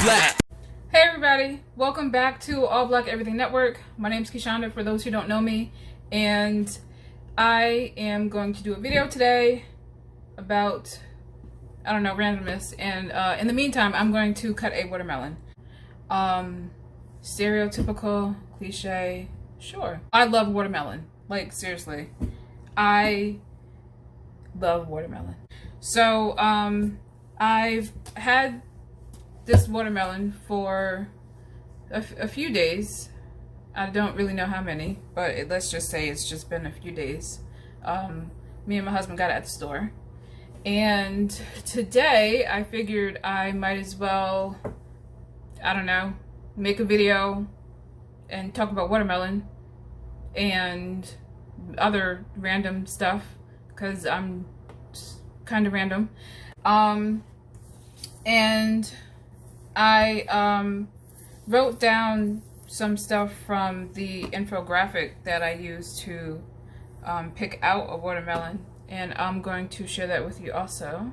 Black. Hey everybody, welcome back to All Black Everything Network. My name's Kishonda for those who don't know me, and I am going to do a video today about, I don't know, randomness, and in the meantime I'm going to cut a watermelon. Stereotypical, cliche, sure. I love watermelon, like seriously. I love watermelon. So I've had this watermelon for a few days. I don't really know how many, but let's just say it's just been a few days. Me and my husband got it at the store, and today I figured I might as well, I don't know, make a video and talk about watermelon and other random stuff, because I'm kind of random. And I wrote down some stuff from the infographic that I used to pick out a watermelon, and I'm going to share that with you also.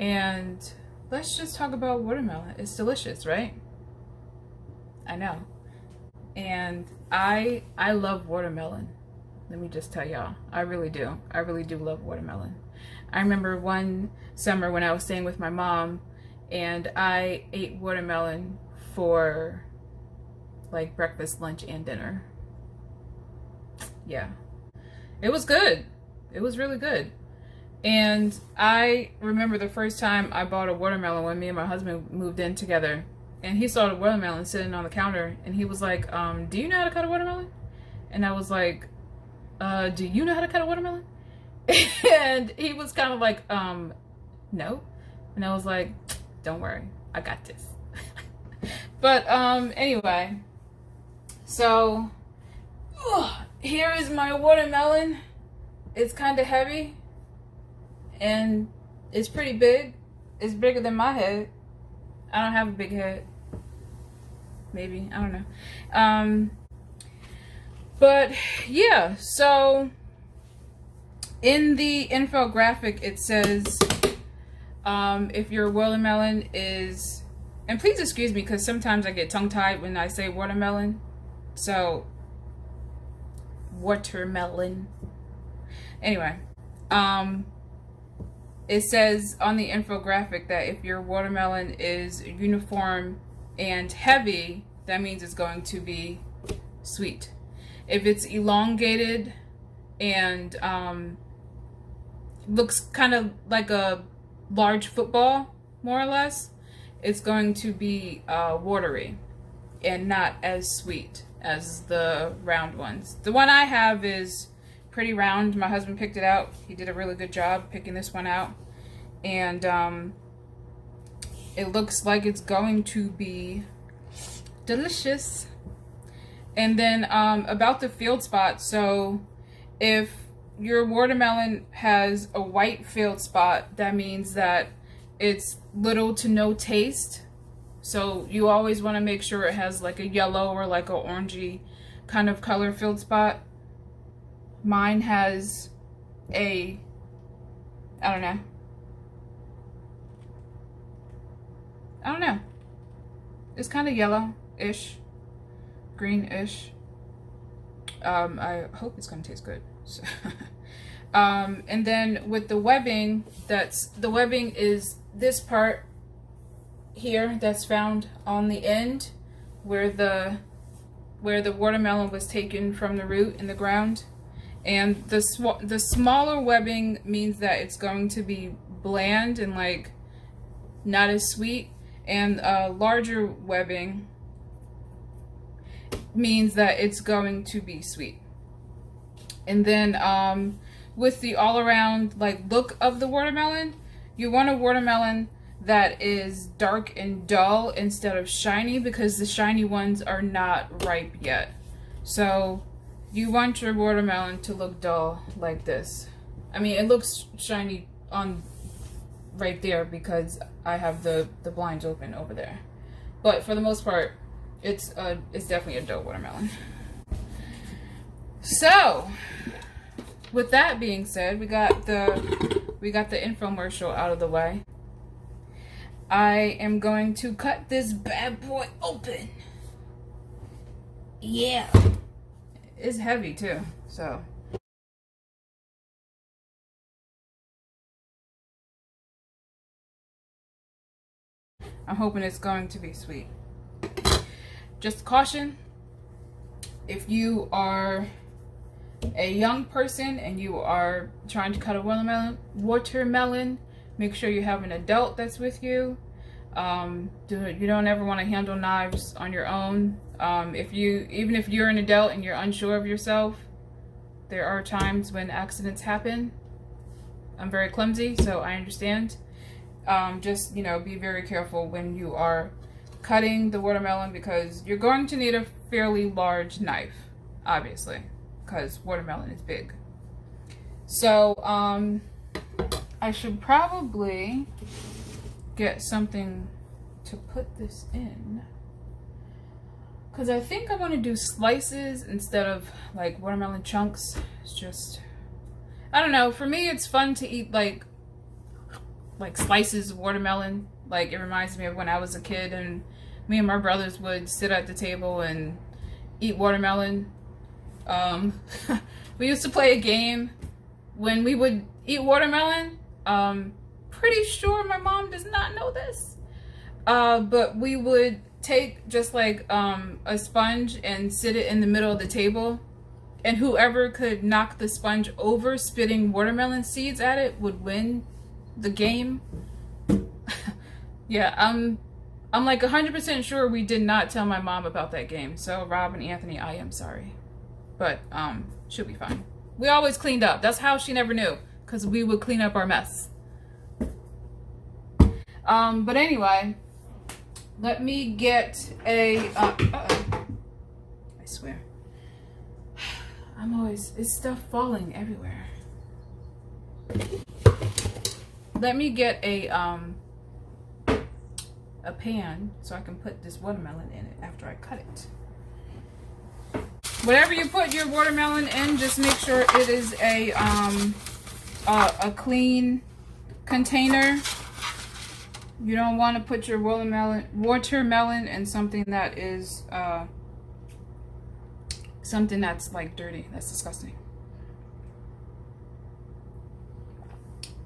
And let's just talk about watermelon. It's delicious, right? I know. And I love watermelon. Let me just tell y'all, I really do. I really do love watermelon. I remember one summer when I was staying with my mom, and I ate watermelon for like breakfast, lunch, and dinner. Yeah, it was good. It was really good. And I remember the first time I bought a watermelon when me and my husband moved in together, and he saw the watermelon sitting on the counter, and he was like, do you know how to cut a watermelon? And I was like, do you know how to cut a watermelon? And he was kind of like, no. And I was like, don't worry, I got this. But anyway, so here is my watermelon. It's kind of heavy, and it's pretty big. It's bigger than my head. I don't have a big head. Maybe, I don't know. But yeah, so in the infographic it says, if your watermelon is, and please excuse me because sometimes I get tongue-tied when I say watermelon, so watermelon. Anyway, it says on the infographic that if your watermelon is uniform and heavy, that means it's going to be sweet. If it's elongated and looks kind of like a large football, more or less, it's going to be watery and not as sweet as the round ones. The one I have is pretty round. My husband picked it out. He did a really good job picking this one out, and it looks like it's going to be delicious. And then about the field spot, so if your watermelon has a white field spot, that means that it's little to no taste. So you always want to make sure it has like a yellow or like a orangey kind of color field spot. Mine has a, I don't know. It's kind of yellow-ish, green-ish. I hope it's gonna taste good. So and then with the webbing, the webbing is this part here that's found on the end where the watermelon was taken from the root in the ground. And the smaller webbing means that it's going to be bland and like not as sweet, and larger webbing means that it's going to be sweet. And then with the all-around like look of the watermelon, you want a watermelon that is dark and dull instead of shiny, because the shiny ones are not ripe yet. So you want your watermelon to look dull like this. I mean, it looks shiny on right there because I have the blinds open over there, but for the most part it's definitely a dull watermelon. So with that being said, we got the infomercial out of the way. I am going to cut this bad boy open. Yeah. It's heavy too, so. I'm hoping it's going to be sweet. Just caution, if you are a young person and you are trying to cut a watermelon, make sure you have an adult that's with you. You don't ever want to handle knives on your own. Even if you're an adult and you're unsure of yourself, there are times when accidents happen. I'm very clumsy, so I understand. Just, be very careful when you are cutting the watermelon, because you're going to need a fairly large knife, obviously, because watermelon is big. So, I should probably get something to put this in, because I think I want to do slices instead of like watermelon chunks. It's just, I don't know, for me it's fun to eat like slices of watermelon. Like, it reminds me of when I was a kid and me and my brothers would sit at the table and eat watermelon. We used to play a game when we would eat watermelon. Pretty sure my mom does not know this, but we would take just like a sponge and sit it in the middle of the table, and whoever could knock the sponge over spitting watermelon seeds at it would win the game. Yeah, I'm like 100% sure we did not tell my mom about that game. So Rob and Anthony, I am sorry, but she'll be fine. We always cleaned up. That's how she never knew, because we would clean up our mess. But anyway, let me get a I swear, it's stuff falling everywhere. Let me get a pan so I can put this watermelon in it after I cut it. Whatever you put your watermelon in, just make sure it is a clean container. You don't want to put your watermelon in something that is something that's like dirty. That's disgusting.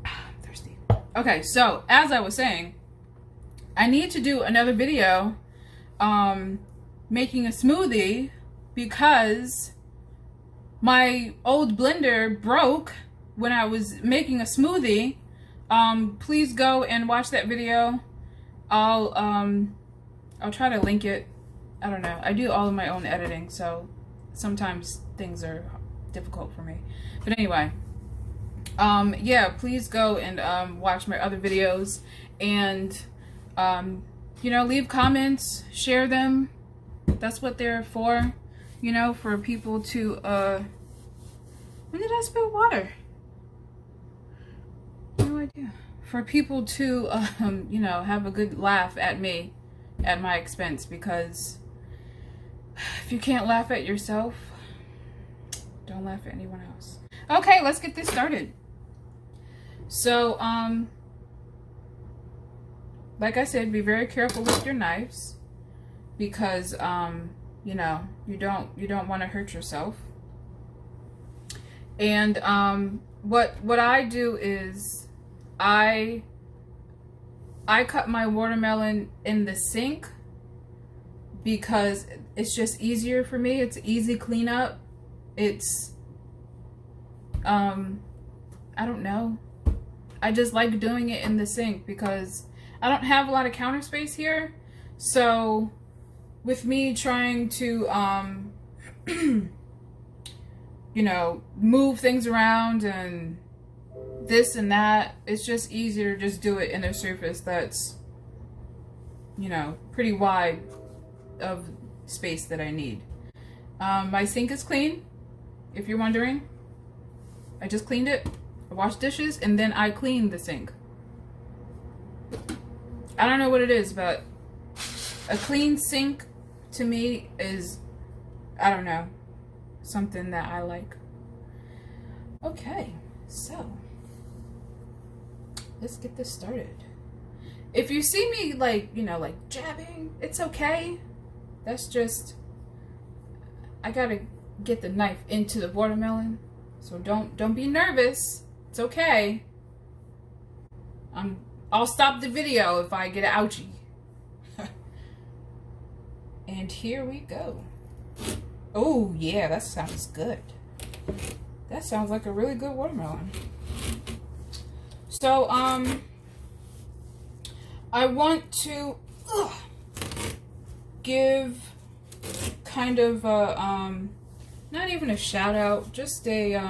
I'm thirsty. Okay, so as I was saying, I need to do another video making a smoothie, because my old blender broke when I was making a smoothie. Please go and watch that video. I'll try to link it. I don't know. I do all of my own editing, so sometimes things are difficult for me. But anyway, yeah, please go and watch my other videos, and leave comments, share them. That's what they're for, for people to when did I spill water? No idea. For people to have a good laugh at me at my expense, because if you can't laugh at yourself, don't laugh at anyone else. Okay, let's get this started. So like I said, be very careful with your knives, because you don't want to hurt yourself. And what I do is I cut my watermelon in the sink, because it's just easier for me. It's easy cleanup. It's I don't know. I just like doing it in the sink because I don't have a lot of counter space here. So with me trying to move things around and this and that, it's just easier to just do it in a surface that's pretty wide of space that I need. My sink is clean, if you're wondering. I just cleaned it. I washed dishes and then I cleaned the sink. I don't know what it is, but a clean sink to me is, I don't know, something that I like. Okay, so let's get this started. If you see me like, you know, like jabbing, it's okay. That's just, I gotta get the knife into the watermelon. So don't be nervous. It's okay. I'll stop the video if I get an ouchie. And here we go. Oh yeah, that sounds good. That sounds like a really good watermelon. So I want to give kind of a not even a shout out, just a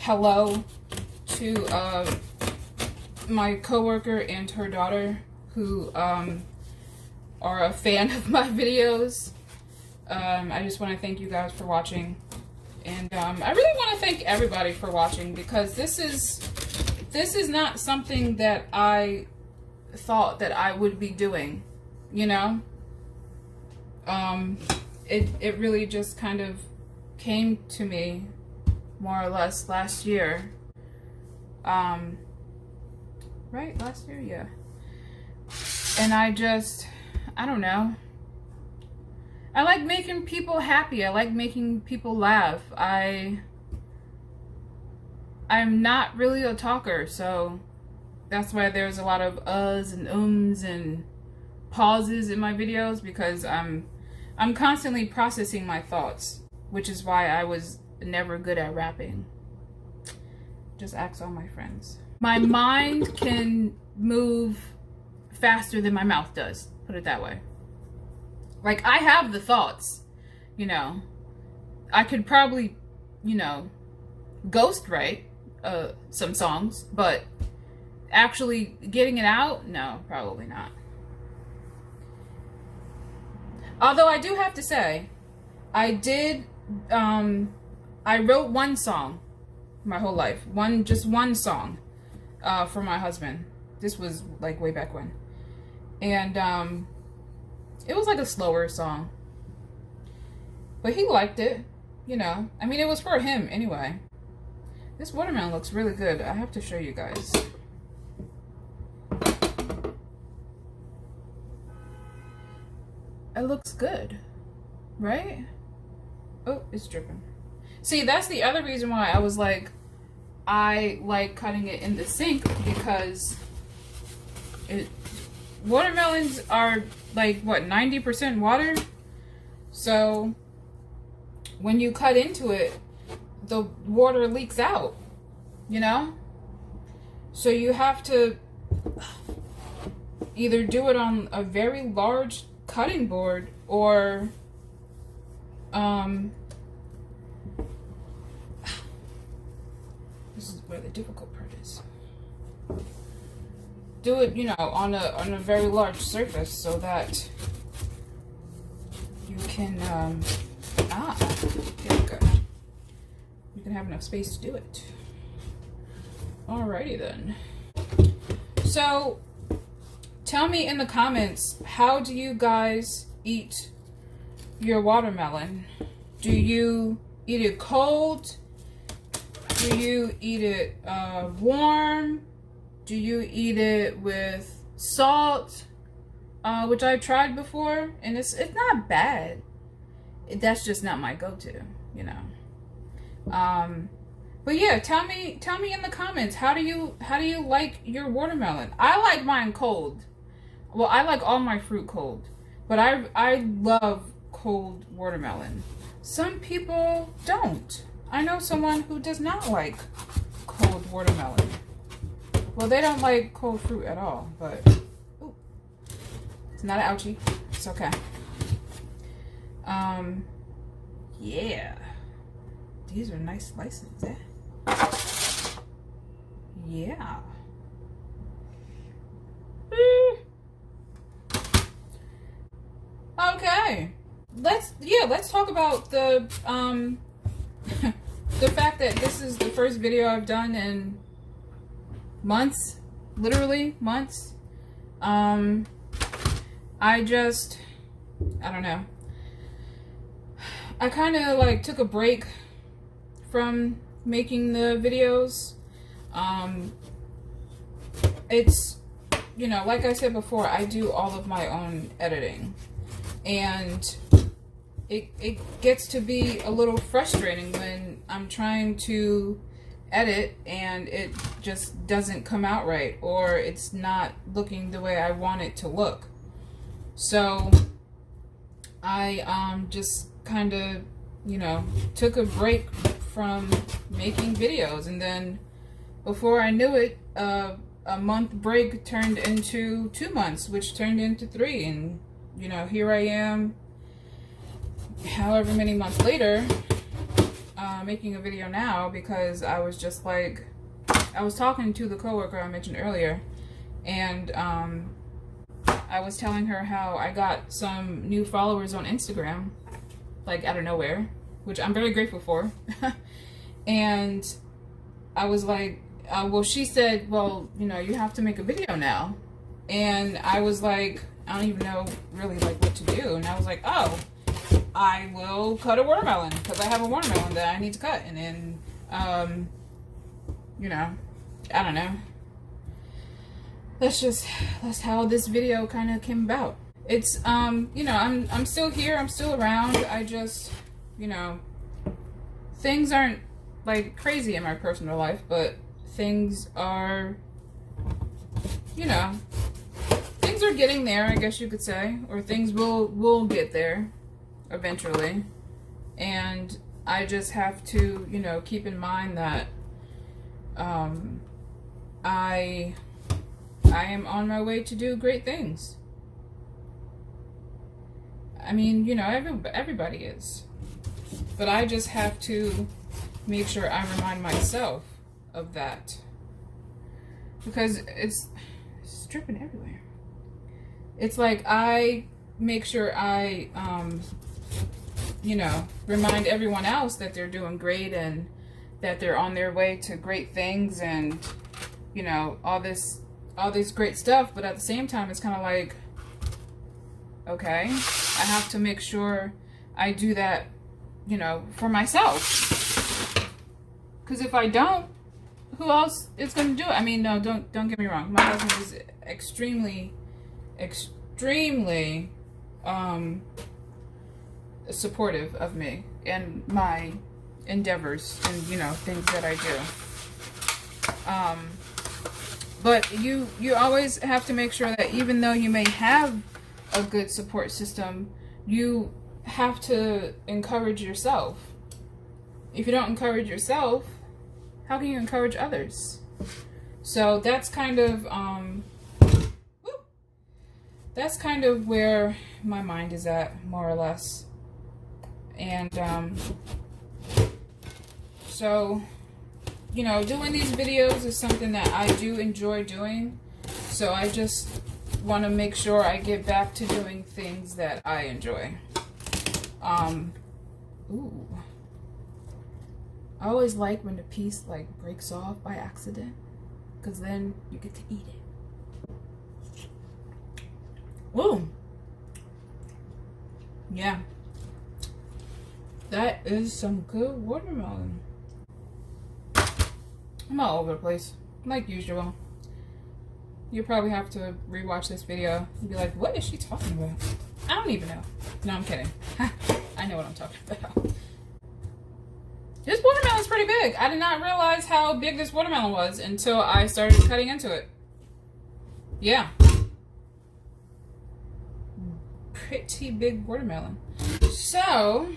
hello to my coworker and her daughter who are a fan of my videos. I just want to thank you guys for watching, and I really want to thank everybody for watching, because this is not something that I thought that I would be doing, you know. It really just kind of came to me more or less last year. Right, last year, yeah. And I don't know. I like making people happy. I like making people laugh. I'm not really a talker, so that's why there's a lot of uhs and ums and pauses in my videos, because I'm constantly processing my thoughts, which is why I was never good at rapping. Just ask all my friends. My mind can move faster than my mouth does, put it that way. Like, I have the thoughts, you know. I could probably, you know, ghostwrite some songs, but actually getting it out, no, probably not. Although I do have to say, I wrote one song my whole life. Just one song for my husband. This was like way back when. And it was like a slower song. But he liked it, you know. I mean, it was for him anyway. This watermelon looks really good. I have to show you guys. It looks good, right? Oh, it's dripping. See, that's the other reason why I was like, I like cutting it in the sink, because watermelons are like, what, 90% water? So when you cut into it, the water leaks out, you know? So you have to either do it on a very large cutting board, or this is where the difficult part is. Do it, you know, on a very large surface, so that you can there we go. You can have enough space to do it. Alrighty then. So tell me in the comments, how do you guys eat your watermelon? Do you eat it cold? Do you eat it warm? Do you eat it with salt? Which I've tried before, and it's not bad. That's just not my go-to, you know. But yeah, tell me in the comments, how do you like your watermelon? I like mine cold. Well, I like all my fruit cold, but I love cold watermelon. Some people don't. I know someone who does not like cold watermelon. Well, they don't like cold fruit at all, but ooh, it's not an ouchie. It's okay. Yeah. These are nice slices, eh? Yeah. Okay. Let's talk about the the fact that this is the first video I've done in months, literally months. I don't know. I kind of like took a break from making the videos. It's you know, like I said before, I do all of my own editing, and it gets to be a little frustrating when I'm trying to edit and it just doesn't come out right, or it's not looking the way I want it to look. So I just kind of, you know, took a break from making videos, and then before I knew it, a month break turned into 2 months, which turned into 3, and you know, here I am however many months later, making a video now, because I was just like, I was talking to the coworker I mentioned earlier, and I was telling her how I got some new followers on Instagram, like out of nowhere, which I'm very grateful for. And I was like, well, she said, well, you know, you have to make a video now. And I was like, I don't even know really like what to do. And I was like, oh, I will cut a watermelon, because I have a watermelon that I need to cut. And then, you know, I don't know. That's how this video kind of came about. It's, you know, I'm still here. I'm still around. I just, you know, things aren't like crazy in my personal life, but things are, you know, things are getting there, I guess you could say, or things will get there eventually. And I just have to, you know, keep in mind that I am on my way to do great things. I mean, you know, everybody is. But I just have to make sure I remind myself of that. Because it's dripping everywhere. It's like I make sure I, you know, remind everyone else that they're doing great and that they're on their way to great things, and, you know, all this great stuff. But at the same time, it's kind of like, okay, I have to make sure I do that, you know, for myself. Because if I don't, who else is going to do it? I mean, no, don't get me wrong. My husband is extremely supportive of me and my endeavors and, you know, things that I do. But you always have to make sure that even though you may have a good support system, you have to encourage yourself. If you don't encourage yourself, how can you encourage others? So that's kind of that's kind of where my mind is at, more or less. And so, you know, doing these videos is something that I do enjoy doing. So I just want to make sure I get back to doing things that I enjoy. Ooh. I always like when the piece like breaks off by accident, because then you get to eat it. Ooh. Yeah. That is some good watermelon. I'm all over the place, like usual. You'll probably have to rewatch this video and be like, what is she talking about? I don't even know. No, I'm kidding. I know what I'm talking about. This watermelon's pretty big. I did not realize how big this watermelon was until I started cutting into it. Yeah. Pretty big watermelon. So,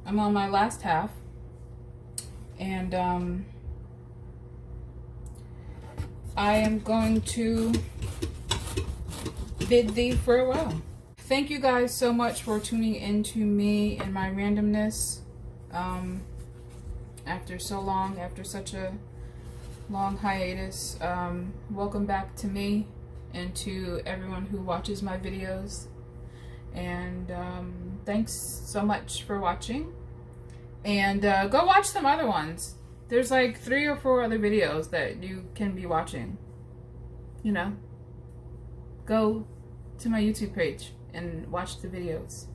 I'm on my last half. And, I am going to bid thee farewell. Thank you guys so much for tuning into me and my randomness. After so long, after such a long hiatus, welcome back to me and to everyone who watches my videos. And thanks so much for watching. And go watch some other ones. There's like 3 or 4 other videos that you can be watching. You know, go to my YouTube page and watch the videos.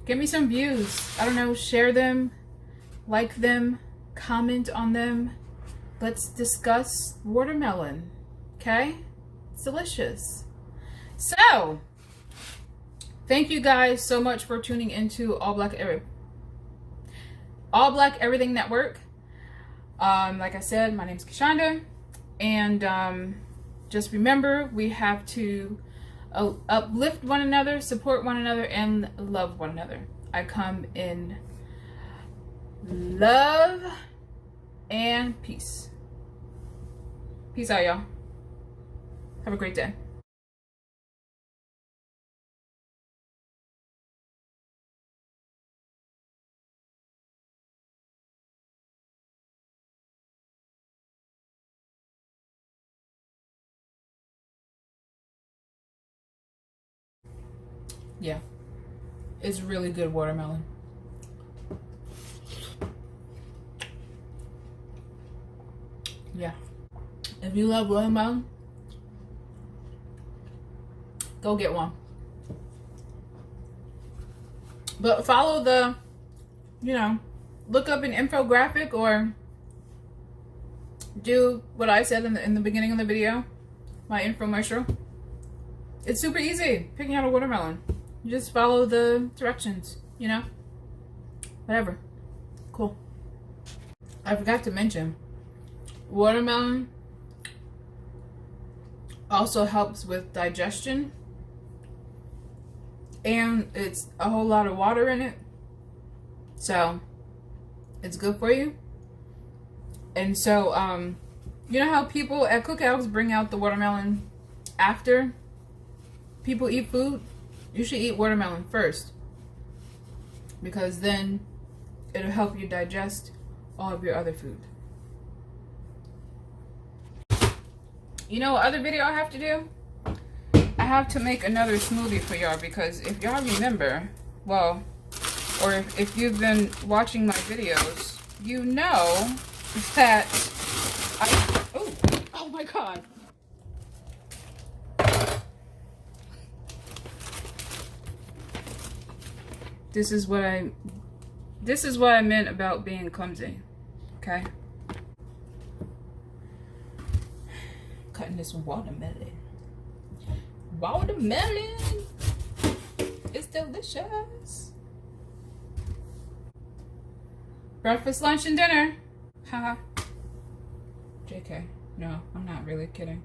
Give me some views. I don't know, share them, like them, comment on them. Let's discuss watermelon, okay? It's delicious. So, thank you guys so much for tuning into All Black Everything Network. Like I said, my name is Kishonda, and just remember, we have to uplift one another, support one another, and love one another. I come in love and peace. Peace out, y'all. Have a great day. Yeah, it's really good watermelon. Yeah, if you love watermelon, go get one. But follow the, look up an infographic or do what I said in the beginning of the video, my infomercial. It's super easy picking out a watermelon. You just follow the directions, whatever. Cool. I forgot to mention, watermelon also helps with digestion, and it's a whole lot of water in it, so it's good for you. And so you know how people at cookouts bring out the watermelon after people eat food? You should eat watermelon first, because then it'll help you digest all of your other food. You know what other video I have to do? I have to make another smoothie for y'all, because if y'all remember, well, or if you've been watching my videos, you know that oh my god. This is what I meant about being clumsy. Okay? Cutting this watermelon. Watermelon! It's delicious. Breakfast, lunch, and dinner. Haha. JK. No, I'm not really kidding.